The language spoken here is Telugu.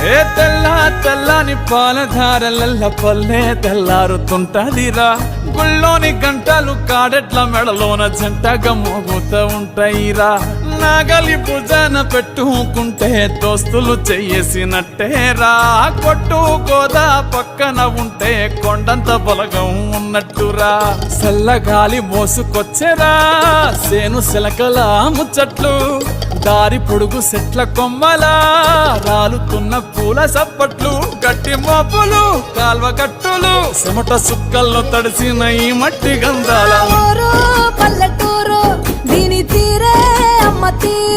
ఏ తెల్లని పాలధారలల్ల పల్లె తెల్లారుతుంటదిరా గుళ్ళోని గంటలు కాడెట్ల మెడలోన జంటగా మోగుతూ ఉంటాయిరా నాగలి భుజాన పెట్టుకుంటే దోస్తులు చెయ్యేసినట్టేరా కొట్టు గోదా పక్కన ఉంటే కొండంత బలగం ఉన్నట్టురా చల్లగాలి మోసుకొచ్చెరా సేను సిలకల ముచ్చట్లు దారి పొడుగు చెట్ల కొమ్మలా రాలుతున్న పూల సప్పట్లు గట్టి మోపులు కాల్వ గట్టులు చెమట సుక్కల్లో తడిసిన ఈ మట్టి గంధాల పల్లెటూరు దీని తీరే అమ్మ తీరే